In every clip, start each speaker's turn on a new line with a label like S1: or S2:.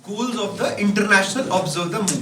S1: goals of the International Observe the Moon.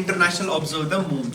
S1: International Observe the Moon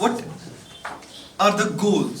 S1: What are the goals?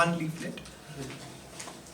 S1: one leaflet?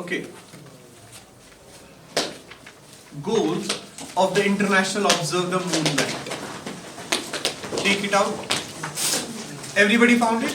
S1: Okay. Goals of the International Observe the Moon Night. Take it out. Everybody found it?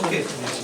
S1: Okay.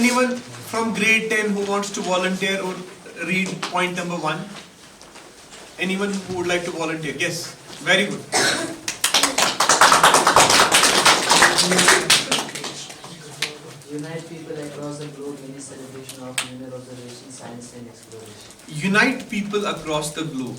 S1: Anyone from grade 10 who wants to volunteer or read point number 1? Anyone who would like to volunteer? Yes. Very good.
S2: Unite people across the globe in the celebration of lunar observation, science and exploration.
S1: Unite people across the globe.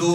S1: 2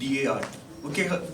S1: DART.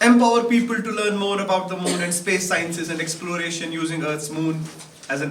S1: empower people to learn more about the moon and space sciences and exploration using Earth's moon as an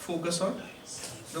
S1: focus on the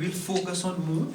S1: we'll focus on moon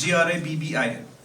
S1: GRIBBIN,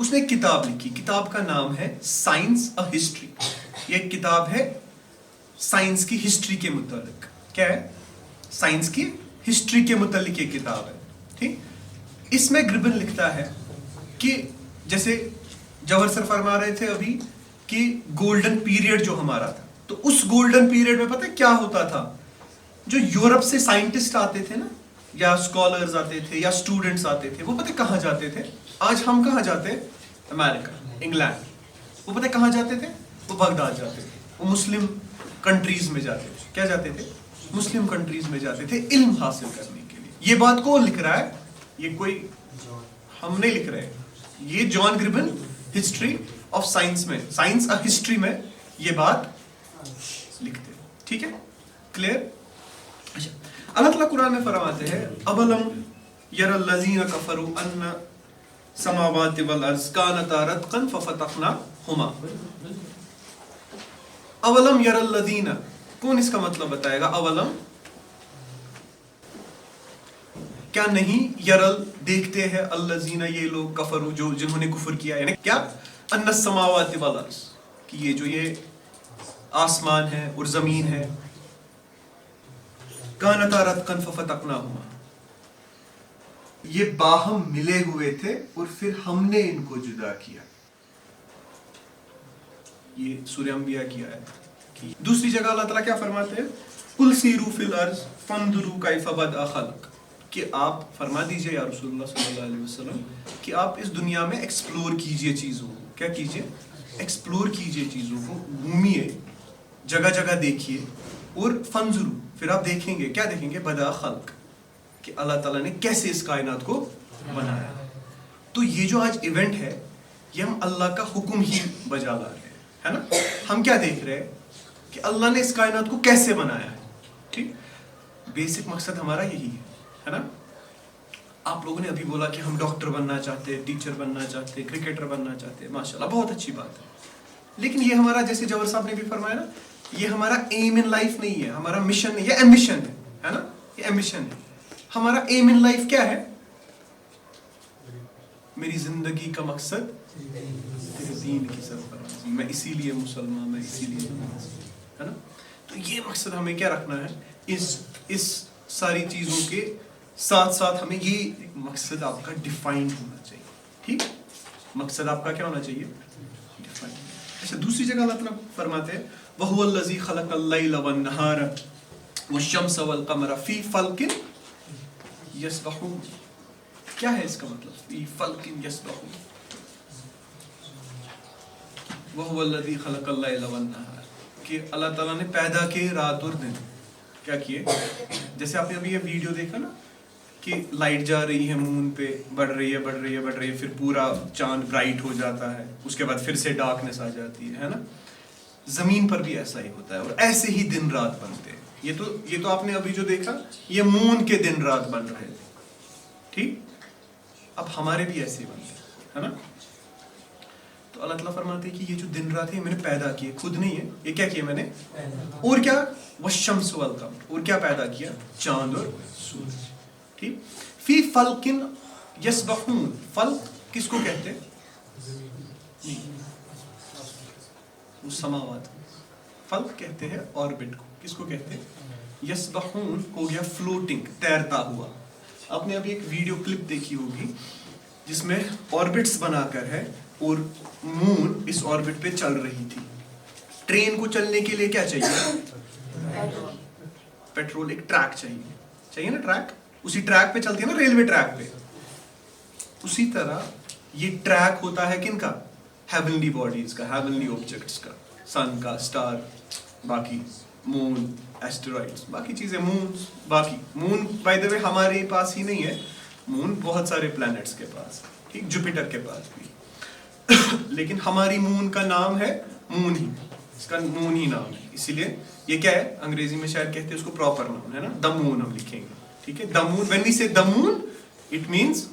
S1: اس نے ایک کتاب لکھی, کتاب کا نام ہے science اے history. یہ ایک کتاب ہے سائنس کی ہسٹری کے متعلق. کیا ہے؟ سائنس کی ہسٹری کے متعلق یہ کتاب ہے. ٹھیک, اس میں گربن لکھتا ہے کہ جیسے جوہر سر فرما رہے تھے ابھی کہ گولڈن پیریڈ جو ہمارا تھا, تو اس گولڈن پیریڈ میں پتہ کیا ہوتا تھا, جو یورپ سے سائنٹسٹ آتے تھے نا, یا اسکالرز آتے تھے, یا اسٹوڈنٹس آتے تھے, وہ پتہ کہاں جاتے تھے؟ آج ہم کہاں جاتے ہیں؟ امریکہ, انگلینڈ. وہ پتہ کہاں جاتے تھے؟ وہ بغداد جاتے تھے, وہ مسلم کنٹریز میں جاتے تھے. کیا جاتے تھے؟ مسلم کنٹریز میں جاتے تھے علم حاصل کرنے کے لیے. یہ بات کون لکھ رہا ہے؟ یہ کوئی ہم نہیں لکھ رہے, یہ جان گربن ہسٹری آف سائنس میں, سائنس اے ہسٹری میں یہ بات لکھتے ہیں. ٹھیک ہے, کلیئر؟ اچھا, اللہ تعالیٰ قرآن میں فرماتے ہیں اولم یر الذین کفروا ان سماوات والارض کانتا رتقا ففتقناہما. اولم یر الذین, کون اس کا مطلب بتائے گا؟ اولم کیا نہیں, یرل دیکھتے ہیں, الذین یہ لوگ, کفروا جو جنہوں نے کفر کیا, یعنی کیا؟ ان السماوات والارض, کہ یہ جو یہ آسمان ہے اور زمین ہے, کانتا رتقا ففتقناہما, یہ باہم ملے ہوئے تھے اور پھر ہم نے ان کو جدا کیا. یہ سورہ انبیاء کی آیت. دوسری جگہ اللہ تعالیٰ کیا فرماتے ہیں؟ قل سیروا فی الارض فانظروا کیف بدأ الخلق, کہ آپ فرما دیجئے یا رسول اللہ صلی اللہ علیہ وسلم کہ آپ اس دنیا میں ایکسپلور کیجئے چیزوں کو. کیا کیجئے؟ ایکسپلور کیجئے چیزوں کو, گھومیے, جگہ جگہ دیکھیے, اور فانظروا, پھر آپ دیکھیں گے, کیا دیکھیں گے؟ بدأ خلق, کہ اللہ تعالیٰ نے کیسے اس کائنات کو بنایا. تو یہ جو آج ایونٹ ہے یہ ہم اللہ کا حکم ہی بجا لا رہے ہیں, ہے نا. ہم کیا دیکھ رہے ہیں کہ اللہ نے اس کائنات کو کیسے بنایا ہے. ٹھیک, بیسک مقصد ہمارا یہی ہے نا. آپ لوگوں نے ابھی بولا کہ ہم ڈاکٹر بننا چاہتے ہیں, ٹیچر بننا چاہتے ہیں, کرکٹر بننا چاہتے ہیں, ماشاءاللہ بہت اچھی بات ہے. لیکن یہ ہمارا, جیسے جوہر صاحب نے بھی فرمایا نا, یہ ہمارا ایم ان لائف نہیں ہے, ہمارا مشن نہیں, یہ ایمبیشن ہے نا, یہ ایمبیشن ہے. ہمارا ایم ان لائف کیا ہے؟ میری زندگی کا مقصد تیرے دین کی سرفرازی, میں اسی لیے مسلمان, میں اسی لیے, ہے نا. تو یہ مقصد ہمیں کیا رکھنا ہے؟ اس ساری چیزوں کے ساتھ ساتھ ہمیں یہ مقصد آپ کا ڈیفائنڈ ہونا چاہیے. ٹھیک, مقصد آپ کا کیا ہونا چاہیے؟ ڈیفائنڈ. اچھا, دوسری جگہ اللہ تعالیٰ فرماتے ہیں وَهُوَ الَّذِي خَلَقَ اللَّيْلَ وَالنَّهَارَ وَالشَّمْسَ وَالْقَمَرَ فِي فَلْكٍ یسبحون. کیا ہے اس کا مطلب؟ فی فلک یسبحون. وَهُوَ الَّذِي خَلَقَ اللَّيْلَ وَالنَّهَارَ, کہ اللہ تعالیٰ نے پیدا کیے رات اور دن. کیا کیے؟ جیسے آپ نے ابھی یہ ویڈیو دیکھا نا کہ لائٹ جا رہی ہے مون پہ, بڑھ رہی ہے, بڑھ رہی ہے, بڑھ رہی ہے, پھر پورا چاند برائٹ ہو جاتا ہے, اس کے بعد پھر سے ڈارکنیس آ جاتی ہے نا. زمین پر بھی ایسا ہی ہوتا ہے, اور ایسے ہی دن رات بنتے ہیں. یہ تو آپ نے ابھی جو دیکھا, یہ مون کے دن رات بن رہے تھے. ٹھیک, اب ہمارے بھی ایسے ہی بنتے ہیں, ہے نا. تو اللہ تعالیٰ فرماتے ہیں کہ یہ جو دن رات ہے میں نے پیدا کیے, خود نہیں ہے, یہ کیا کیا میں نے, اور کیا, والشمس والقمر, اور کیا پیدا کیا, چاند اور سورج. ٹھیک, فی فلک یسبحون. فلک کس کو کہتے ہیں؟ وہ سماوات. فلک کہتے ہیں آربٹ کو. کس کو کہتے ہیں؟ یسبحون ہو گیا فلوٹنگ, تیرتا ہوا. آپ نے ابھی ایک ویڈیو کلپ دیکھی ہوگی جس میں آربٹس بنا کر ہے اور مون اس آربٹ پہ چل رہی تھی. ٹرین کو چلنے کے لیے کیا چاہیے؟ پیٹرول. ایک ٹریک چاہیے نا, ٹریک. اسی ٹریک پہ چلتی ہے نا, ریلوے ٹریک پہ. اسی طرح یہ ٹریک ہوتا ہے کن کا؟ ہیونلی باڈیز کا, ہیونلی آبجیکٹس کا, سن کا, اسٹار, باقی مون, ایسٹرائڈس, باقی چیزیں, مون. باقی مون بائی دا وے ہمارے پاس ہی نہیں ہے, مون بہت سارے پلانٹس کے پاس, ٹھیک, جوپیٹر کے پاس بھی. لیکن ہماری مون کا نام ہے مون ہی, اس کا مون ہی نام ہے. اسی لیے یہ کیا ہے, انگریزی میں شاید کہتے ہیں اس کو پراپر نام ہے نا, دا مون ہم لکھیں گے. ٹھیک ہے, دا مون, وین وی سے دا مون اٹ مینس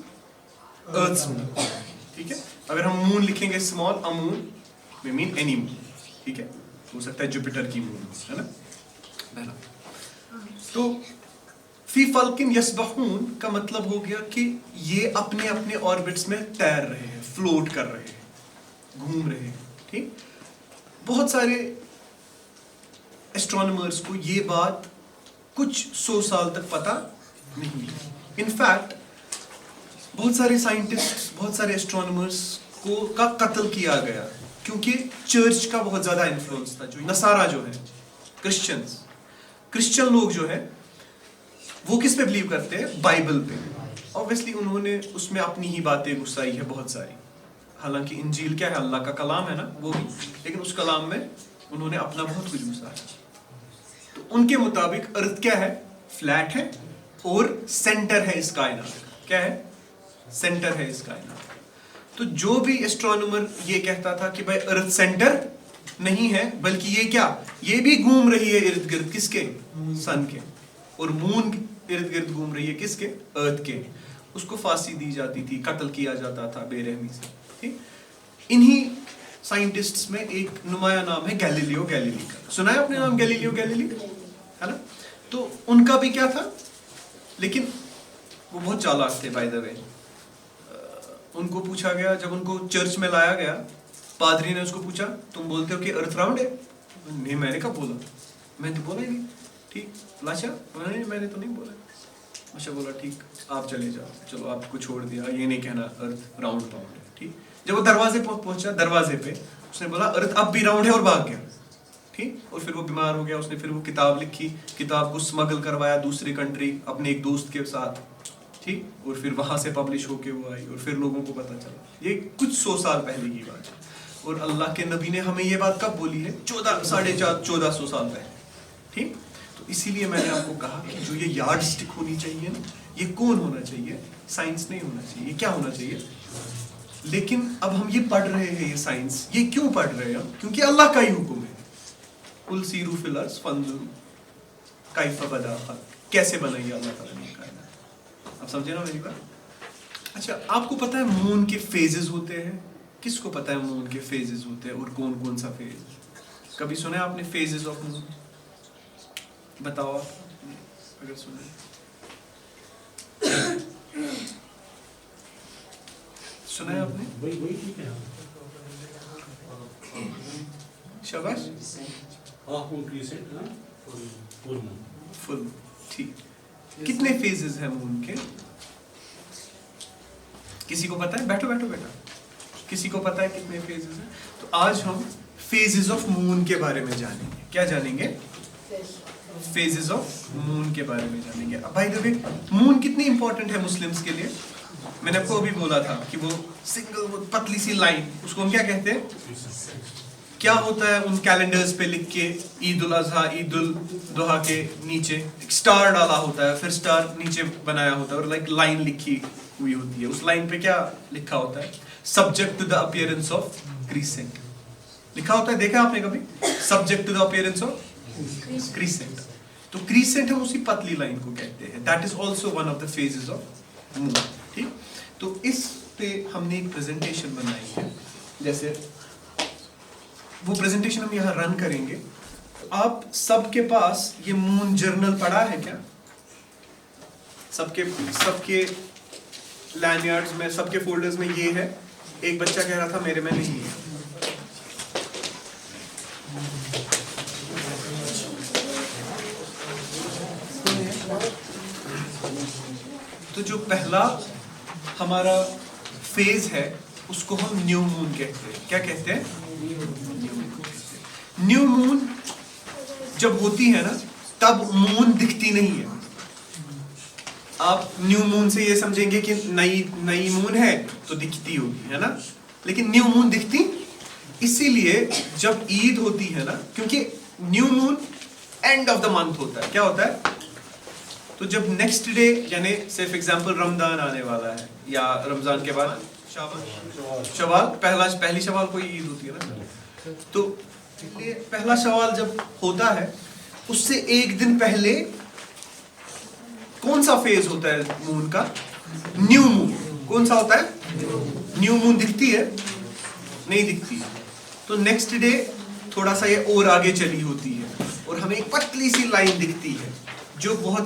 S1: ارتھس مون. ٹھیک ہے, اگر ہم مون لکھیں گے اسمال, ا مون وی مین اینی مون. ٹھیک ہے, ہو سکتا ہے جوپیٹر کی مون, ہے نا. تو فی فلکن یسبحون کا مطلب ہو گیا کہ یہ اپنے اپنے آربٹس میں تیر رہے ہیں، فلوٹ کر رہے ہیں، گھوم رہے ہیں. ٹھیک. بہت سارے ایسٹرونامرز کو یہ بات کچھ 100 سال تک پتہ نہیں. انفیکٹ بہت سارے سائنٹسٹ، بہت سارے ایسٹرونامرز کا قتل کیا گیا کیونکہ چرچ کا بہت زیادہ انفلوئنس تھا. جو نصارہ جو ہے، کرسچن لوگ جو ہے، وہ کس پہ بلیو کرتے ہیں؟ بائبل پہ. اوبویسلی انہوں نے اس میں اپنی ہی باتیں گھسائی ہے بہت ساری. حالانکہ انجیل کیا ہے؟ اللہ کا کلام ہے نا، وہ بھی. لیکن اس کلام میں انہوں نے اپنا بہت کچھ گھسایا. تو ان کے مطابق ارتھ کیا ہے؟ فلیٹ ہے اور سینٹر ہے اس کائنات. کیا ہے؟ سینٹر ہے اس کائنات. تو جو بھی ایسٹرونومر یہ کہتا تھا کہ بھائی ارتھ سینٹر نہیں ہے بلکہ یہ کیا، یہ بھی گھوم رہی ہے ارد گرد کس کے؟ سن کے. اور مون ارد گرد گھوم رہی ہے کس کے؟ ارتھ کے. اس کو پھانسی دی جاتی تھی، قتل کیا جاتا تھا بے رحمی سے. ٹھیک. انہی سائنٹسٹس میں ایک نمایاں نام ہے گیلیلیو گیلیلی کا. سنا ہے آپ نے نام گیلیلیو گیلیلی؟ ہے نا. تو ان کا بھی کیا تھا، لیکن وہ بہت چالاک تھے بائی دا وے. ان کو پوچھا گیا، جب ان کو چرچ میں لایا گیا، پادری نے اس کو پوچھا تم بولتے ہو کہ ارتھ راؤنڈ ہے؟ نہیں، میں نے کب بولا، میں نے تو بولا ہی نہیں. ٹھیک. اچھا میں نے تو نہیں بولا. اچھا بولا ٹھیک آپ چلے جاؤ. چلو آپ کو چھوڑ دیا، یہ نہیں کہنا ارتھ راؤنڈ ہے. ٹھیک. جب وہ دروازے پہنچا، دروازے پہ اس نے بولا ارتھ اب بھی راؤنڈ ہے، اور بھاگ گیا. ٹھیک. اور پھر وہ بیمار ہو گیا. اس نے پھر وہ کتاب لکھی، کتاب کو اسمگل کروایا دوسری کنٹری اپنے ایک دوست کے ساتھ. ٹھیک. اور پھر وہاں سے پبلش ہو کے وہ آئی اور پھر لوگوں کو پتہ چلا. یہ کچھ 100 سال پہلے کی بات ہے. اور اللہ کے نبی نے ہمیں یہ بات کب بولی ہے؟ 1450 سال پہلے. ٹھیک. تو اسی لیے میں نے آپ کو کہا کہ جو یہ یارڈ سٹک ہونی چاہیے نا، یہ کون ہونا چاہیے؟ سائنس نہیں ہونا چاہیے. یہ کیا ہونا چاہیے؟ لیکن اب ہم یہ پڑھ رہے ہیں، یہ سائنس یہ کیوں پڑھ رہے ہیں ہم؟ کیونکہ اللہ کا ہی حکم ہے. قل سیروا فی الارض فانظروا کیف بدأ الخلق. کیسے بنائی ہے اللہ تعالیٰ نے کائنات. آپ سمجھے نا میری بات؟ اچھا آپ کو پتہ ہے مون کے فیزز ہوتے ہیں؟ کس کو پتہ ہے مون کے فیزز ہوتے ہیں اور کون کون سا فیز؟ کبھی سنا ہے آپ نے فیزز آف مون؟ بتاؤ آپ اگر سنا. سنا ہے آپ نے؟ شاباش. فل. ٹھیک. کتنے فیزز ہیں مون کے؟ کسی کو پتہ ہے؟ بیٹھو بیٹھو بیٹھو. کسی کو پتہ ہے کتنے فیزز ہیں؟ تو آج ہم فیزز آف مون کے بارے میں جانیں گے. کیا جانیں گے؟ فیزز آف مون کے بارے میں جانیں گے. بائی دا وے مون کتنی امپورٹنٹ ہے مسلمز کے لیے؟ میں نے آپ کو ابھی بولا تھا کہ وہ سنگل وہ پتلی سی لائن، اس کو ہم کیا کہتے ہیں؟ کیا ہوتا ہے ان کیلنڈرز پہ لکھ کے عید الاضحیٰ عید الضحیٰ کے نیچے ایک سٹار ڈالا ہوتا ہے، پھر سٹار نیچے بنایا ہوتا ہے اور لائک لائن لکھی ہوئی ہوتی ہے. اس لائن پہ کیا لکھا ہوتا ہے؟ Subject to the appearance of crescent لکھا ہوتا ہے. دیکھا آپ نے کبھی؟ Subject to the appearance of crescent. تو کریسنٹ ہم اسی پتلی لائن کو کہتے ہیں. That is also one of the phases of moon. ٹھیک. تو اس پہ ہم نے ایک پریزنٹیشن بنائی ہے. جیسے وہ پریزنٹیشن ہم یہاں رن کریں گے. آپ سب کے پاس یہ مون جرنل پڑھا ہے کیا؟ سب کے لین یارڈز میں، سب کے فولڈرز میں یہ ہے. ایک بچہ کہہ رہا تھا میرے میں نہیں ہے. تو جو پہلا ہمارا فیز ہے اس کو ہم نیو مون کہتے ہیں. کیا کہتے ہیں؟ نیو مون جب ہوتی ہے نا تب مون دکھتی نہیں ہے. آپ نیو مون سے یہ سمجھیں گے کہ نئی مون ہے تو دکھتی ہوگی، ہے نا. لیکن نیو مون دکھتی اسی لیے جب عید ہوتی ہے نا، کیونکہ new moon and of the month ہوتا ہے. کیا ہوتا ہے؟ تو جب نیکسٹ ڈے یعنی صرف ایگزامپل رمضان آنے والا ہے یا رمضان کے بعد شوال پہلی شوال کوئی عید ہوتی ہے نا. تو پہلا شوال جب ہوتا ہے اس سے ایک دن پہلے کون سا فیز ہوتا ہے مون کا؟ نیو مون. کون سا ہوتا ہے؟ نیو مون. دکھتی ہے؟ نہیں دکھتی. تو نیکسٹ ڈے تھوڑا سا یہ اور آگے چلی ہوتی ہے اور ہمیں ایک پتلی سی لائن دکھتی ہے جو بہت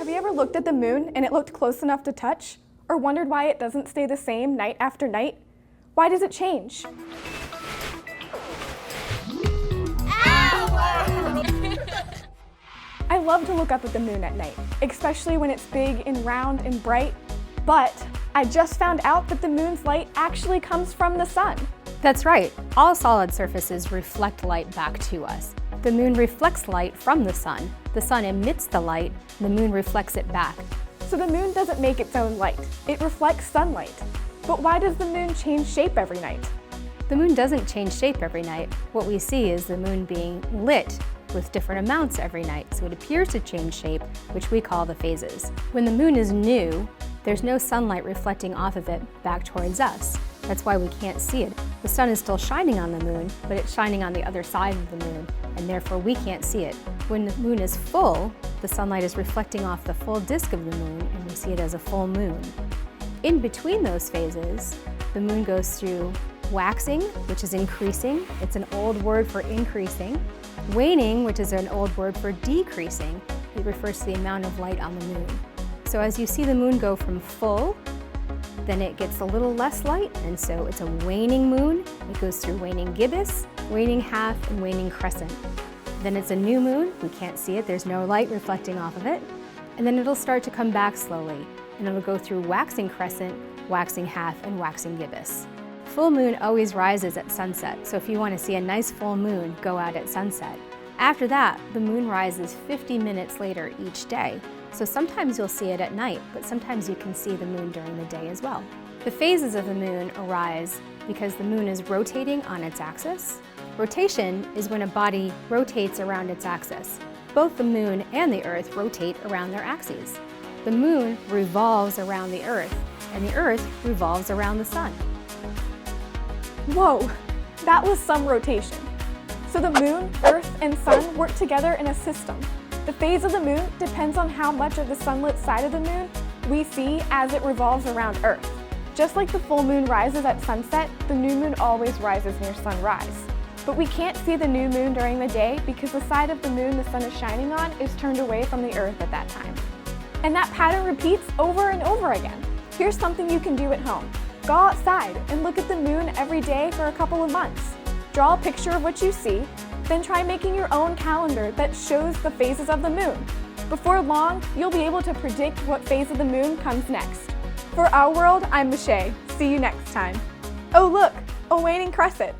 S3: Have you ever looked at the moon and it looked close enough to touch? Or wondered why it doesn't stay the same night after night? Why does it change? I love to look up at the moon at night, especially when it's big and round and bright. But I just found out that the moon's light actually comes from the sun.
S4: That's right. All solid surfaces reflect light back to us. The moon reflects light from the sun. The sun emits the light, the moon reflects it back.
S3: So the moon doesn't make its own light. It reflects sunlight. But why does the moon change shape every night?
S4: The moon doesn't change shape every night. What we see is the moon being lit with different amounts every night, so it appears to change shape, which we call the phases. When the moon is new, there's no sunlight reflecting off of it back towards us. That's why we can't see it. The sun is still shining on the moon, but it's shining on the other side of the moon, and therefore we can't see it. When the moon is full, the sunlight is reflecting off the full disk of the moon, and we see it as a full moon. In between those phases, the moon goes through waxing, which is increasing. It's an old word for increasing. Waning, which is an old word for decreasing. It refers to the amount of light on the moon. So as you see the moon go from full, then it gets a little less light, and so it's a waning moon. It goes through waning gibbous, waning half, and waning crescent. Then it's a new moon. We can't see it. There's no light reflecting off of it. And then it'll start to come back slowly, and it'll go through waxing crescent, waxing half, and waxing gibbous. Full moon always rises at sunset, so if you want to see a nice full moon, go out at sunset. After that, the moon rises 50 minutes later each day. So sometimes you'll see it at night, but sometimes you can see the moon during the day as well. The phases of the moon arise because the moon is rotating on its axis. Rotation is when a body rotates around its axis. Both the moon and the earth rotate around their axes. The moon revolves around the earth, and the earth revolves around the sun.
S3: Whoa, that was some rotation. So the moon, earth, and sun work together in a system. The phase of the moon depends on how much of the sunlit side of the moon we see as it revolves around Earth. Just like the full moon rises at sunset, the new moon always rises near sunrise. But we can't see the new moon during the day because the side of the moon the sun is shining on is turned away from the Earth at that time. And that pattern repeats over and over again. Here's something you can do at home. Go outside and look at the moon every day for a couple of months. Draw a picture of what you see, then try making your own calendar that shows the phases of the moon. Before long, you'll be able to predict what phase of the moon comes next. For Our World, I'm Michelle. See you next time. Oh look, a waning crescent.